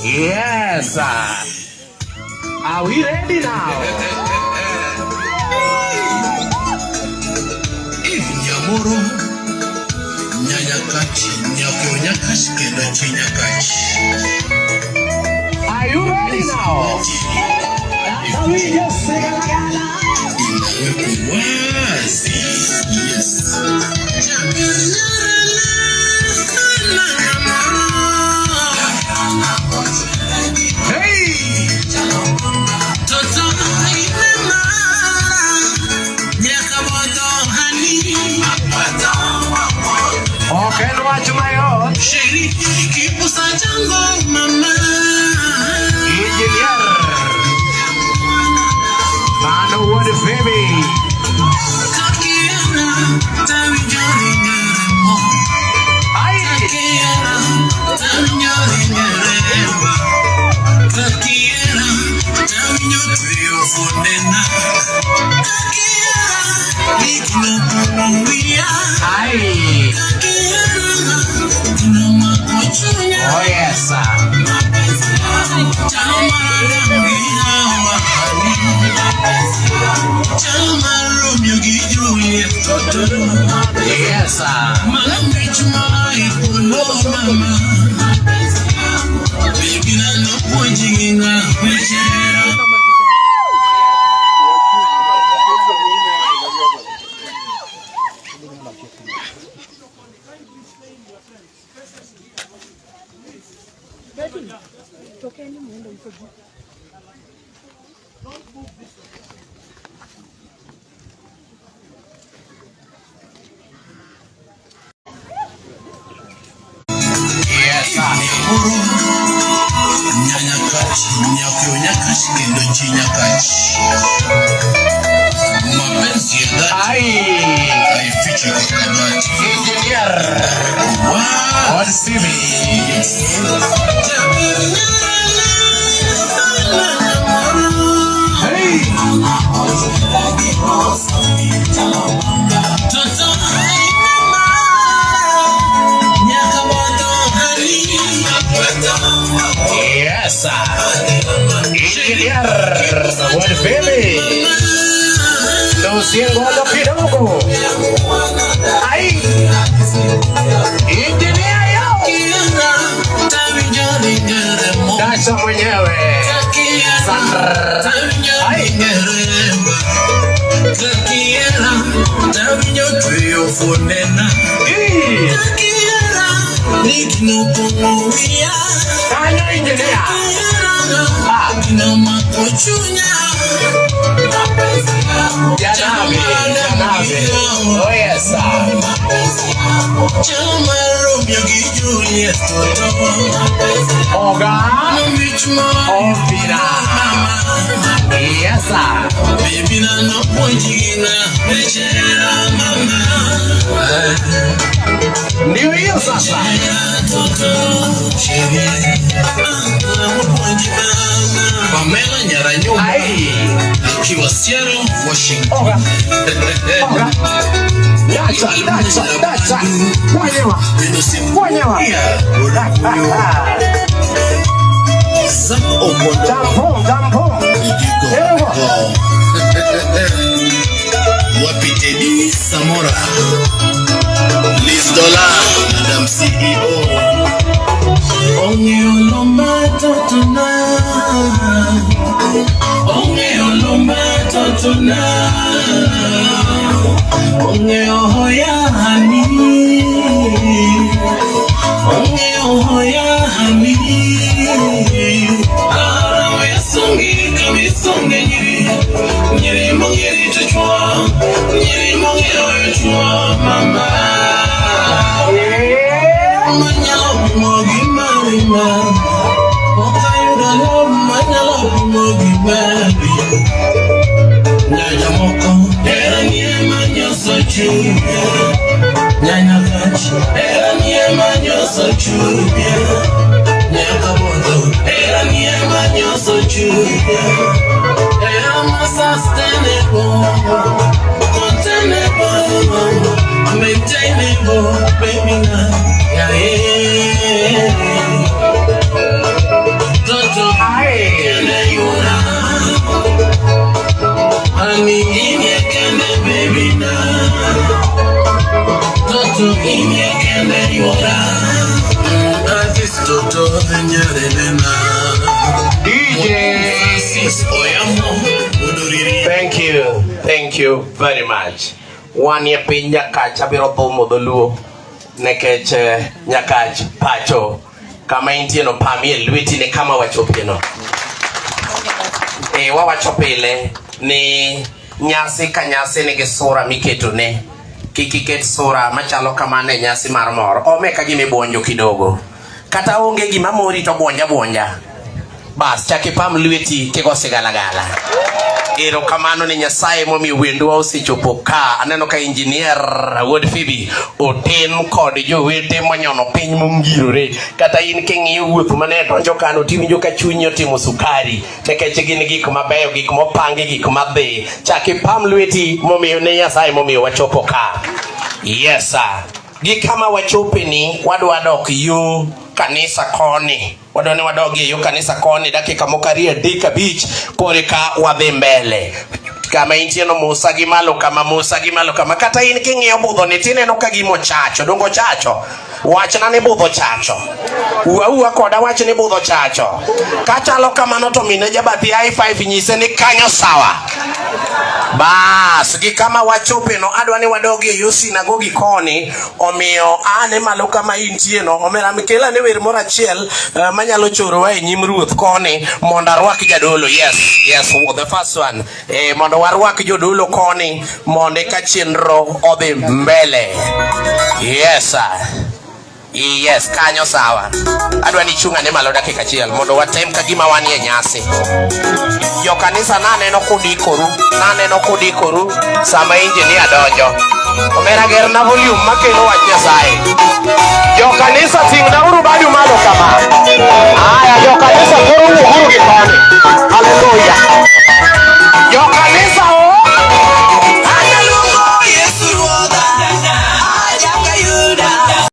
Yes. Are we ready now? Eve Nyamoro, Nyakach, Nyakach, Nyakach. Are you ready now? Can we just sing it again? Yes. Okay, watch my own. Shady, keep us a jungle, mama. Engineer. Man, Wuod Fibi. Oh yes. Yes. Nyakach, Nyakach, Nyakach. Mapenzi I feature Engineer. Wuod Fibi. Hey. Yes. Engineer. Wuod Fibi. Luciendo kidogo. Ay. Engineer yo. Dacha mwenyewe. Ay. Kanya engineer. Janabi. Oh yes. Oga. Opira. Yes sir. Baby na no pojina mechera mama. Ndio hiyo sasa. Pamela Nyaranyo. Ai. Kiwa Seattle, Washington. Oga. Oga. Dacha. Mwenyewa. Jampo. Wapitedi Samora. Liz Dollar, Madam CEO. Onge olomba totona. Onge ohoya hani. Arawe songi kamisonge nyiri mongeri chachwa. Nyiri mongeri chachwa mama. Manyalo mogi marima. Okayuda love manyalo mogi baby. Nyanya moko era niema nyoso chubia. Nyakach era niema nyoso chubia. Nyakabondo era niema nyoso chubia. Era sustainable, containable, maintainable, baby now. Yeah. Thank you very much. One year pin Nyakach abiro bomo doluo nekech Nyakach pacho kama intieno pamie lweti ne kama wachopino. Wawachopile ni nyasi ka nyasi nigi sura miketo ne. Kikiket sura machalo kamane nyasi mar mor. Omeka gimi buonjo kidogo. Kata onge gima mori to buonja. Bas chaki pam lweti kigo sigalagala. Ero kamano ni Nyasaye momi wendwa osechopo ka. Aneno ka engineer Wuod Fibi oten kod jowete monyono piny mongirore. Kata in king'iyo wuoth mane donjo kano tiwinjo ka chunyi otimo sukari. Nekech gin gik mabeyo, gik mopangi, gik madhi. Chaki pam lweti momiyo ne Nyasaye momiyo wachopo ka. Yes sir. Gikama wachope ni wadwa dok yo kanisa koni. Wadone wadogi yo kanisa koni dakika mokari 3 koreka wadhi mbele. Kama intieno Musa gimalo kama kata in king'iyo budho ni tineno ka gimo chacho. Dongo chacho. Wachna ni budho chacho. Ua koda wach ni budho chacho. Kachalo kamano to mine jabathi i5 nyise ni kanyo sawa. Bas gikama wachope no adwa ni wadogi yo sinagogi koni omiyo ane malo kama intieno omera mikela ne wer mora chiel manyalo choro wa nyim ruoth koni mondo arwak jadolo. Yes the first one mondo warwak jodolo koni mondo ka chenro odhi mbele. Yes kanyo sawa. Adwa ni chunga ne malo dakika chiel mondo watem ka gima wanie nyasi. Jo kanisa naneno kudikoru sama engineer donjo. Omera ger na volume makelo wach Nyasaye. Jo kanisa